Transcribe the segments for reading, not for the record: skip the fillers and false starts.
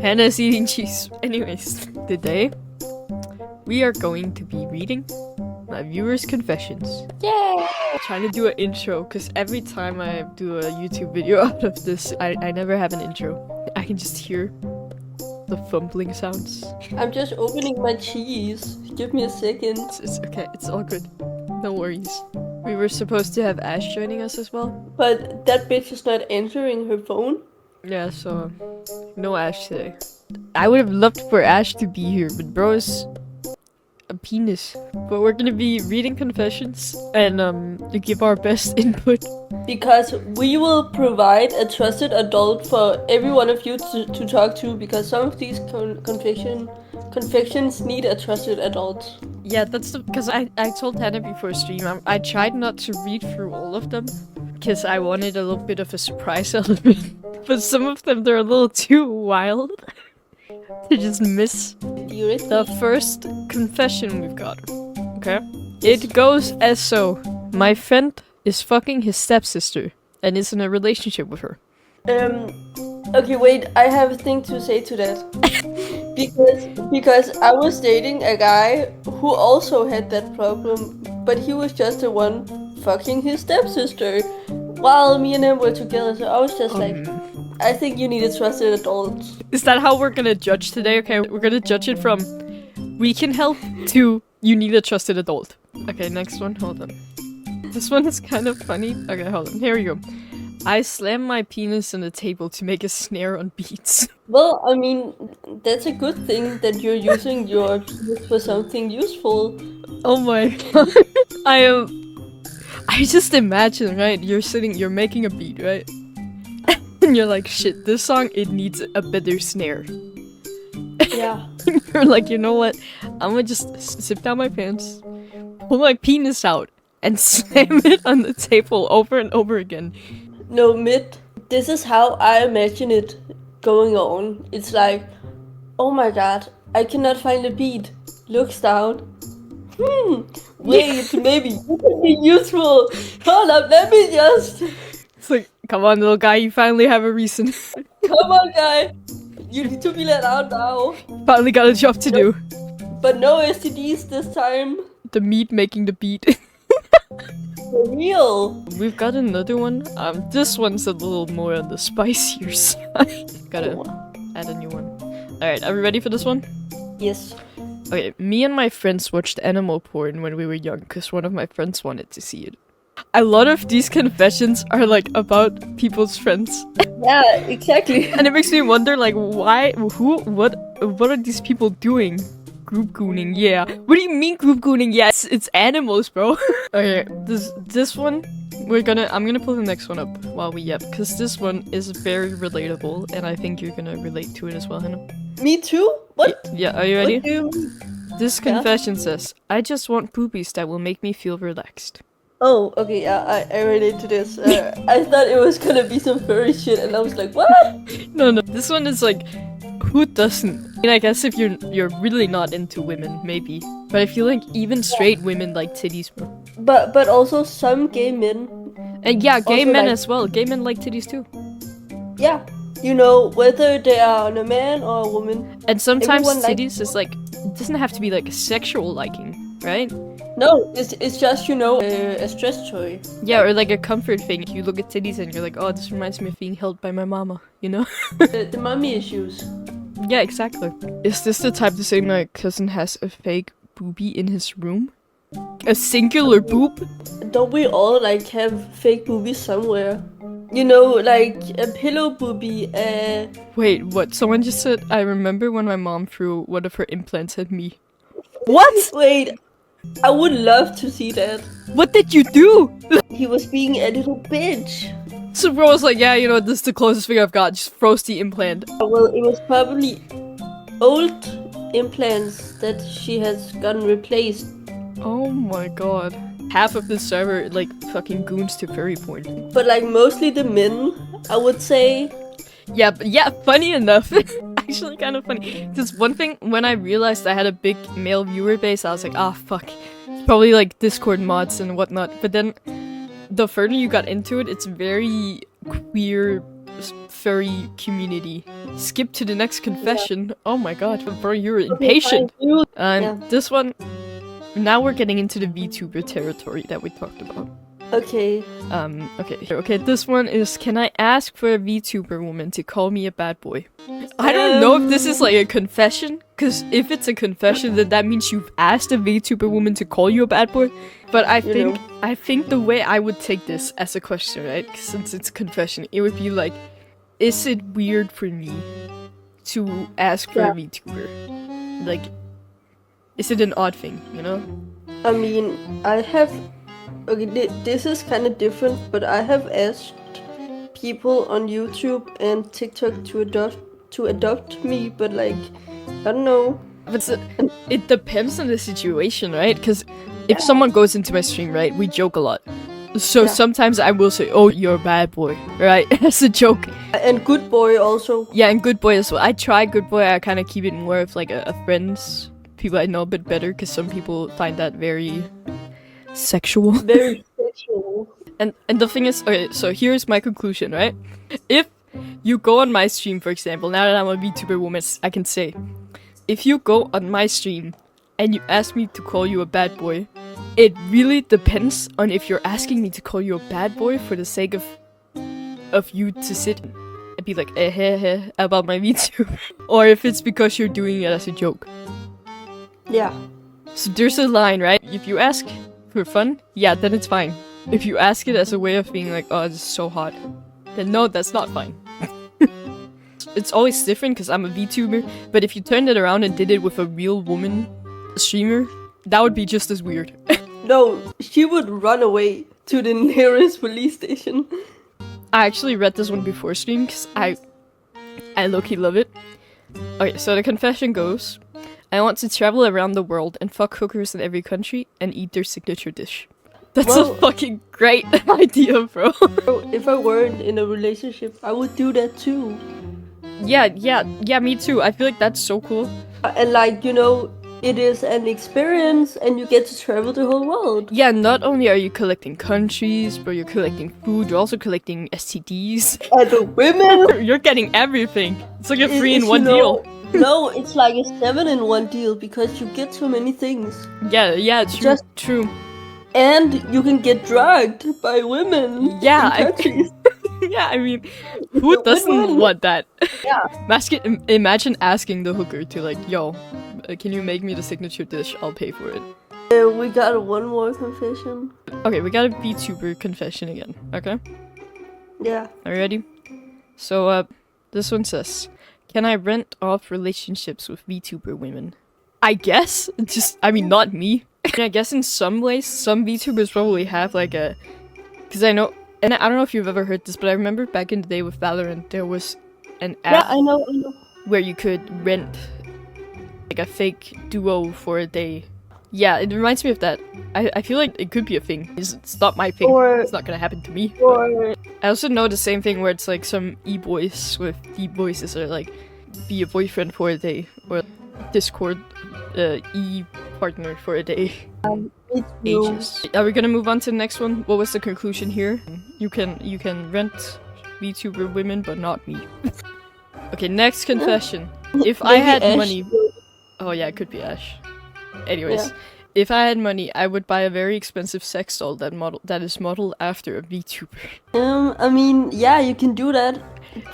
Hannah's eating cheese. Anyways, today we are going to be reading my viewers' confessions. Yay! Trying to do an intro because every time I do a YouTube video out of this, I never have an intro. I can just hear the fumbling sounds. I'm just opening my cheese. Give me a second. It's okay, it's all good. No worries. We were supposed to have Ash joining us as well. But that bitch is not answering her phone. Yeah, so no Ash today. I would have loved for Ash to be here, but bro is a penis. But we're gonna be reading confessions and to give our best input. Because we will provide a trusted adult for every one of you to talk to, because some of these confessions need a trusted adult. Yeah, that's because I told Hannah before stream, I tried not to read through all of them because I wanted a little bit of a surprise element. But some of them, they're a little too wild to just miss. The first confession we've got, okay? It goes as so. My friend is fucking his stepsister and is in a relationship with her. Okay, wait, I have a thing to say to that. because I was dating a guy who also had that problem, but he was just the one fucking his stepsister while me and him were together, so I was just like, I think you need a trusted adult. Is that how we're gonna judge today? Okay, we're gonna judge it from we can help to you need a trusted adult. Okay, next one, hold on. This one is kind of funny. Okay, hold on, here we go. I slammed my penis on the table to make a snare on beats. Well, I mean, that's a good thing that you're using your penis for something useful. Oh my god. I just imagine, right? You're making a beat, right? And you're like, shit, this song, it needs a better snare. Yeah. You're like, you know what? I'm gonna just zip down my pants, pull my penis out, and slam it on the table over and over again. No, Mid, this is how I imagine it going on. It's like, oh my god, I cannot find a beat. Looks down. Wait, maybe you can be useful. Hold up, let me just... It's like, come on, little guy, you finally have a reason. Come on, guy. You need to be let out now. Finally got a job to do. But no STDs this time. The meat making the beat. For real. We've got another one. This one's a little more on the spicier side. Gotta add a new one. Alright, are we ready for this one? Yes. Okay, me and my friends watched animal porn when we were young because one of my friends wanted to see it. A lot of these confessions are like about people's friends. Yeah, exactly. And it makes me wonder like why, what are these people doing? Group gooning, yeah. What do you mean group gooning? Yeah, it's animals, bro. Okay, this one, I'm gonna pull the next one up while we yap, because this one is very relatable, and I think you're gonna relate to it as well, Hannah. Me too? What? Yeah, are you ready? What do you mean? This confession says, I just want poopies that will make me feel relaxed. Oh, okay, yeah, I relate to this. I thought it was gonna be some furry shit, and I was like, what? No, this one is like, who doesn't? I mean, I guess if you're really not into women, maybe. But I feel like even straight women like titties, bro. But also some gay men. And yeah, gay also men like, as well. Gay men like titties too. Yeah, you know, whether they are on a man or a woman. And sometimes everyone titties is like, it doesn't have to be like a sexual liking, right? No, it's just, you know, a stress toy. Yeah, or like a comfort thing. You look at titties and you're like, oh, this reminds me of being held by my mama, you know? The mommy issues. Yeah, exactly. Is this the type to say my cousin has a fake boobie in his room? A singular boob? Don't we all, like, have fake boobies somewhere? You know, like a pillow boobie, Wait, what? Someone just said, I remember when my mom threw one of her implants at me. What? Wait, I would love to see that. What did you do? He was being a little bitch. So bro was like, yeah, you know, this is the closest thing I've got. Just froze the implant. Well, it was probably old implants that she has gotten replaced. Oh my god. Half of the server, like, fucking goons to furry porn. But, like, mostly the men, I would say. Yeah, but yeah, funny enough. Actually kind of funny. Because one thing, when I realized I had a big male viewer base, I was like, ah, fuck. It's probably like Discord mods and whatnot. But then, the further you got into it, it's very queer furry community. Skip to the next confession. Oh my god, bro, you're impatient. Yeah. This one, now we're getting into the VTuber territory that we talked about. Okay. Okay, this one is, can I ask for a VTuber woman to call me a bad boy? I don't know if this is like a confession, because if it's a confession, then that means you've asked a VTuber woman to call you a bad boy. But I think the way I would take this as a question, right, since it's a confession, it would be like, is it weird for me to ask for a VTuber? Like, is it an odd thing, you know? I mean, I have... Okay, this is kind of different, but I have asked people on YouTube and TikTok to adopt me, but like, I don't know. But it depends on the situation, right? Because if someone goes into my stream, right, we joke a lot. So sometimes I will say, "Oh, you're a bad boy," right? As a joke. And good boy also. Yeah, and good boy as well. I try good boy. I kind of keep it more of like a friends, people I know a bit better, because some people find that very sexual. Very sexual. And the thing is, okay, so here's my conclusion, right? If you go on my stream, for example, now that I'm a VTuber woman, I can say, if you go on my stream and you ask me to call you a bad boy, it really depends on if you're asking me to call you a bad boy for the sake of you to sit and be like, about my VTuber, or if it's because you're doing it as a joke. Yeah. So there's a line, right? If you ask for fun, yeah, then it's fine. If you ask it as a way of being like, oh, this is so hot, then no, that's not fine. It's always different because I'm a VTuber, but if you turned it around and did it with a real woman streamer, that would be just as weird. No, she would run away to the nearest police station. I actually read this one before stream because I low-key love it. Okay, so the confession goes, I want to travel around the world and fuck hookers in every country and eat their signature dish. That's a fucking great idea, bro. If I weren't in a relationship, I would do that too. Yeah, me too. I feel like that's so cool. And like, you know, it is an experience and you get to travel the whole world. Yeah, not only are you collecting countries, but you're collecting food, you're also collecting STDs. And the women! You're getting everything. It's like a 3-in-1 deal. No, it's like a 7-in-1 deal because you get so many things. Yeah, true. And you can get drugged by women. Yeah, I mean, who doesn't want that? Yeah. Imagine asking the hooker to like, yo, can you make me the signature dish? I'll pay for it. We got one more confession. Okay, we got a VTuber confession again. Okay? Yeah. Are you ready? So, this one says, can I rent off relationships with VTuber women? I guess. Not me. I guess in some ways, some VTubers probably have like a... Because I know... And I don't know if you've ever heard this, but I remember back in the day with Valorant, there was an app... Yeah, I know. Where you could rent like a fake duo for a day. Yeah, it reminds me of that. I feel like it could be a thing. It's not my thing. It's not gonna happen to me. I also know the same thing where it's like some e-boys with deep voices or like be a boyfriend for a day or Discord e-partner for a day. Ages. Are we gonna move on to the next one? What was the conclusion here? You can rent VTuber women, but not me. Okay, next confession. If I had money... Oh yeah, it could be Ash. Anyways, if I had money, I would buy a very expensive sex doll that is modeled after a VTuber. I mean, yeah, you can do that.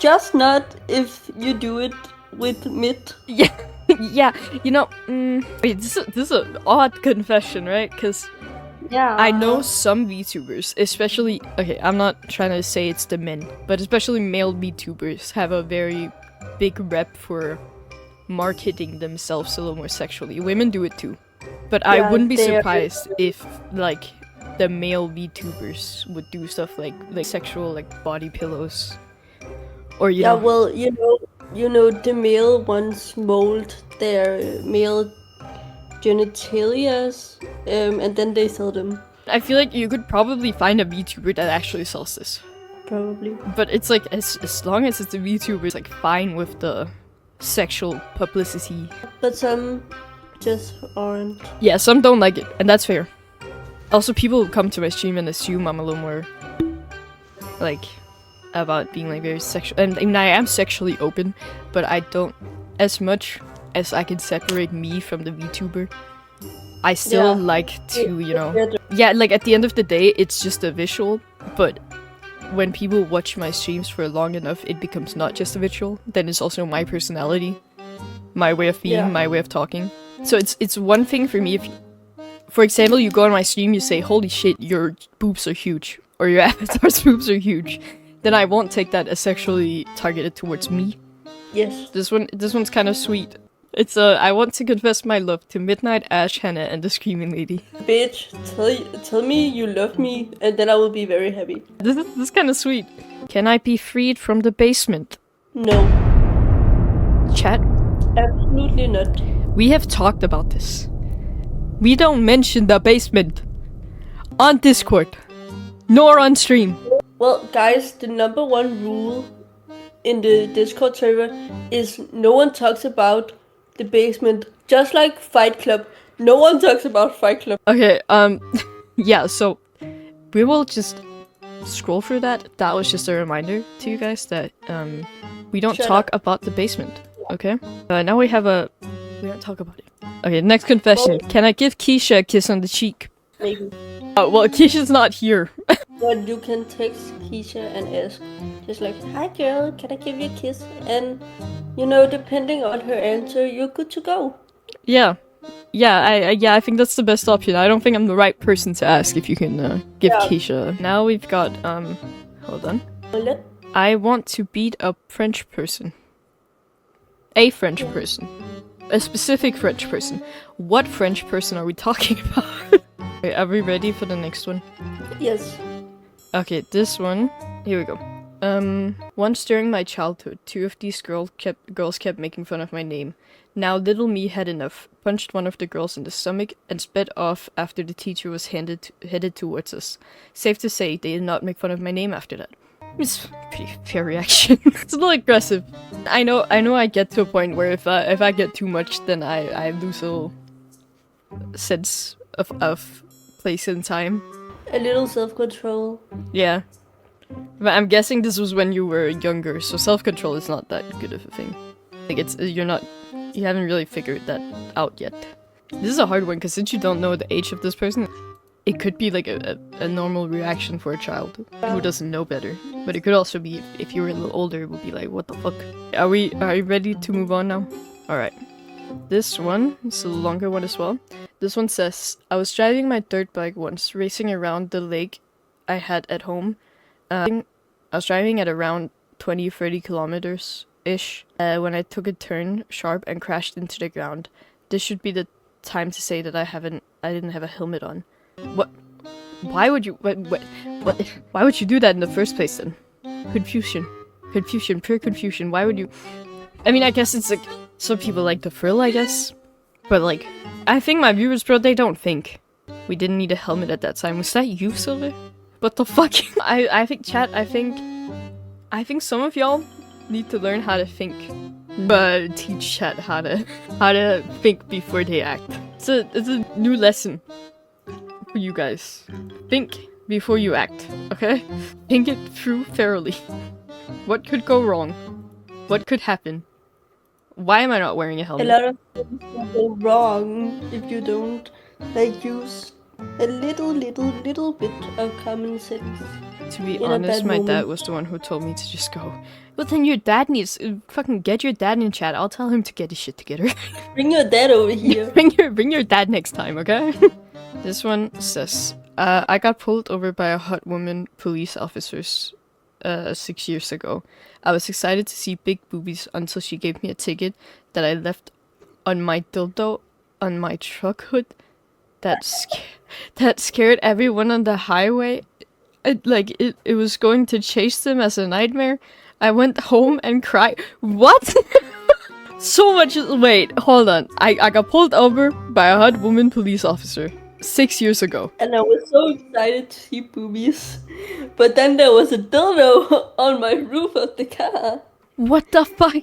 Just not if you do it with Mid. Yeah, yeah. You know, wait, this is an odd confession, right? Because I know some VTubers, especially... Okay, I'm not trying to say it's the men, but especially male VTubers have a very big rep for marketing themselves a little more sexually. Women do it too. But I wouldn't be surprised if, like, the male VTubers would do stuff like sexual, like, body pillows. Or, you know... well, you know, the male ones mold their male genitalia, and then they sell them. I feel like you could probably find a VTuber that actually sells this. Probably. But it's like, as long as it's a VTuber, it's like fine with the sexual publicity. But some just aren't. Yeah, some don't like it, and that's fair. Also, people come to my stream and assume I'm a little more, like, about being like very sexual, and I mean I am sexually open, but I don't, as much as I can separate me from the VTuber, I still like to, you know, yeah, like at the end of the day, it's just a visual, but when people watch my streams for long enough, it becomes not just a visual, then it's also my personality, my way of being, my way of talking. So it's one thing for me if, for example, you go on my stream, you say, holy shit, your boobs are huge, or your avatar's boobs are huge, then I won't take that as sexually targeted towards me. Yes. This one's kind of sweet. It's I want to confess my love to Midnight, Ash, Hannah, and the Screaming Lady. Bitch, tell me you love me, and then I will be very happy. This is kind of sweet. Can I be freed from the basement? No. Chat? Absolutely not. We have talked about this. We don't mention the basement on Discord, nor on stream. Well, guys, the number one rule in the Discord server is no one talks about the basement. Just like Fight Club, no one talks about Fight Club. Okay, yeah, so we will just scroll through that. That was just a reminder to you guys that we don't talk about the basement, okay? Now we don't talk about it. Okay, next confession. Can I give Keisha a kiss on the cheek? Maybe. Oh, well, Keisha's not here. But you can text Keisha and ask, just like, hi girl, can I give you a kiss? And, you know, depending on her answer, you're good to go. Yeah. I think that's the best option. I don't think I'm the right person to ask if you can give Keisha. Now we've got, hold on. I want to beat a French person. A French person. A specific French person. What French person are we talking about? Okay, are we ready for the next one? Yes. Okay, this one. Here we go. Once during my childhood, two of these girls kept making fun of my name. Now little me had enough, punched one of the girls in the stomach, and sped off after the teacher was headed towards us. Safe to say, they did not make fun of my name after that. It's a pretty fair reaction. It's a little aggressive. I know I get to a point where if I get too much, then I lose a little sense of place and time. A little self-control. Yeah. But I'm guessing this was when you were younger, so self-control is not that good of a thing. Like you haven't really figured that out yet. This is a hard one, because since you don't know the age of this person, it could be like a normal reaction for a child who doesn't know better. But it could also be, if you were a little older, it would be like, what the fuck? Are you ready to move on now? Alright. This one is a longer one as well. This one says, I was driving my dirt bike once, racing around the lake I had at home. I was driving at around 20-30 kilometers-ish when I took a turn sharp and crashed into the ground. This should be the time to say that I didn't have a helmet on. What? Why would you? What? Why would you do that in the first place then? Confusion, pure confusion. Why would you? I mean, I guess it's like some people like the thrill, I guess, but like, I think my viewers, bro, they don't think we didn't need a helmet at that time. Was that you, Silver? What the fuck? I think, chat. I think some of y'all need to learn how to think, but teach chat how to think before they act. It's a new lesson for you guys. Think before you act, okay? Think it through thoroughly. What could go wrong? What could happen? Why am I not wearing a helmet? A lot of things will go wrong if you don't like use a little bit of common sense. To be honest, my dad was the one who told me to just go. But then your dad needs fucking get your dad in chat. I'll tell him to get his shit together. Bring your dad over here. bring your dad next time, okay? This one says, I got pulled over by a hot woman police officers 6 years ago. I was excited to see big boobies until she gave me a ticket that I left on my dildo on my truck hood. That scared everyone on the highway. It was going to chase them as a nightmare. I went home and cried. What? So much. Wait, hold on. I got pulled over by a hot woman police officer 6 years ago. And I was so excited to see boobies. But then there was a dildo on my roof of the car. What the fuck?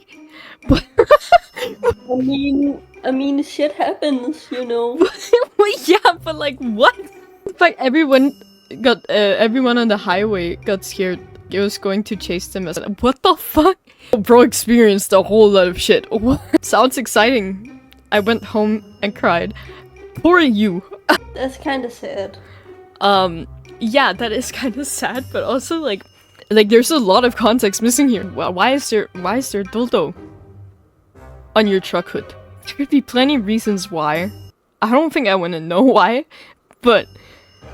What? I mean, shit happens, you know. Well, yeah, but like, what? Like, everyone on the highway got scared It was going to chase them as what the fuck? Bro experienced a whole lot of shit. What? Sounds exciting. I went home and cried. Poor you. That's kind of sad. Yeah, that is kind of sad, but also like there's a lot of context missing here. Well, why is there dildo on your truck hood? There could be plenty of reasons why. I don't think I want to know why, but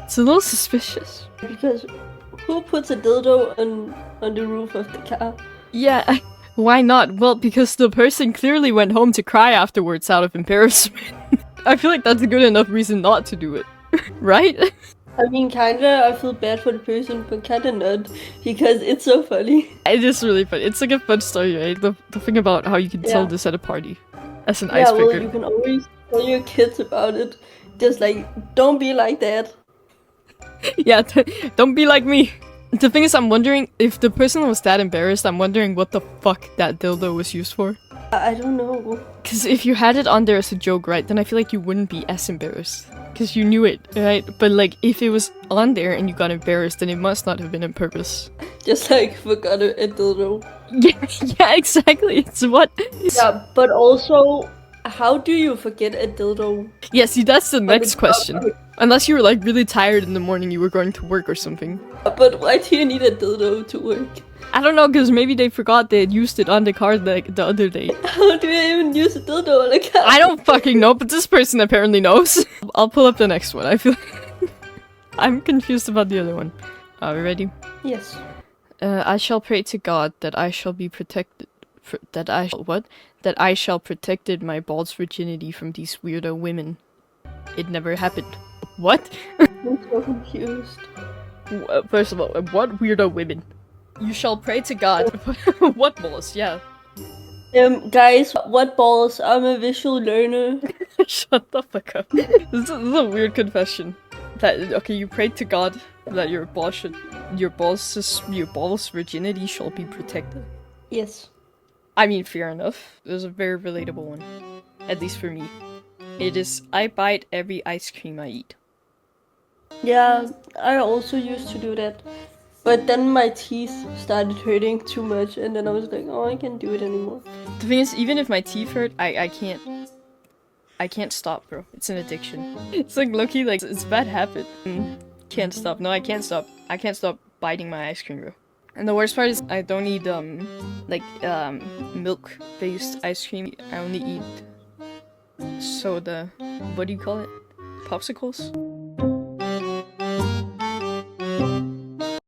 it's a little suspicious. Because who puts a dildo on the roof of the car? Yeah, why not? Well, because the person clearly went home to cry afterwards out of embarrassment. I feel like that's a good enough reason not to do it, right? I mean, kinda, I feel bad for the person, but kinda not, because it's so funny. It is really fun. It's like a fun story, right? The thing about how you can tell Yeah. this at a party as an Yeah, icebreaker. well, you can always tell your kids about it. Just like, don't be like that. Yeah, don't be like me. The thing is, I'm wondering if the person was that embarrassed. I'm wondering what the fuck that dildo was used for. I don't know. Because if you had it on there as a joke, right, then I feel like you wouldn't be as embarrassed. Because you knew it, right? But like, if it was on there and you got embarrassed, then it must not have been on purpose. Just like, forgot a dildo. Yeah, exactly. It's what. Yeah, but also, how do you forget a dildo? Yeah, see, that's the next it's question. not- Unless you were like really tired in the morning, you were going to work or something. But why do you need a dildo to work? I don't know, because maybe they forgot they had used it on the car the other day. How do you even use a dildo on a car? I don't fucking know, but this person apparently knows. I'll pull up the next one. I feel I'm confused about the other one. Are we ready? Yes. I shall pray to God that I shall be protected. That I shall protected my balls virginity from these weirdo women. It never happened. What? I'm so confused. First of all, what weirdo women? You shall pray to God. What balls? Yeah. Guys, what balls? I'm a visual learner. Shut the fuck up. This is a weird confession. Okay, you prayed to God that your balls virginity shall be protected. Yes. I mean, fair enough. It was a very relatable one. At least for me. It is, I bite every ice cream I eat. Yeah, I also used to do that. But then my teeth started hurting too much, and then I was like, oh, I can't do it anymore. The thing is, even if my teeth hurt, I can't stop, bro. It's an addiction. It's like low-key, like, it's a bad habit. Can't stop. No, I can't stop. I can't stop biting my ice cream, bro. And the worst part is, I don't eat, milk-based ice cream. I only eat soda. What do you call it? Popsicles?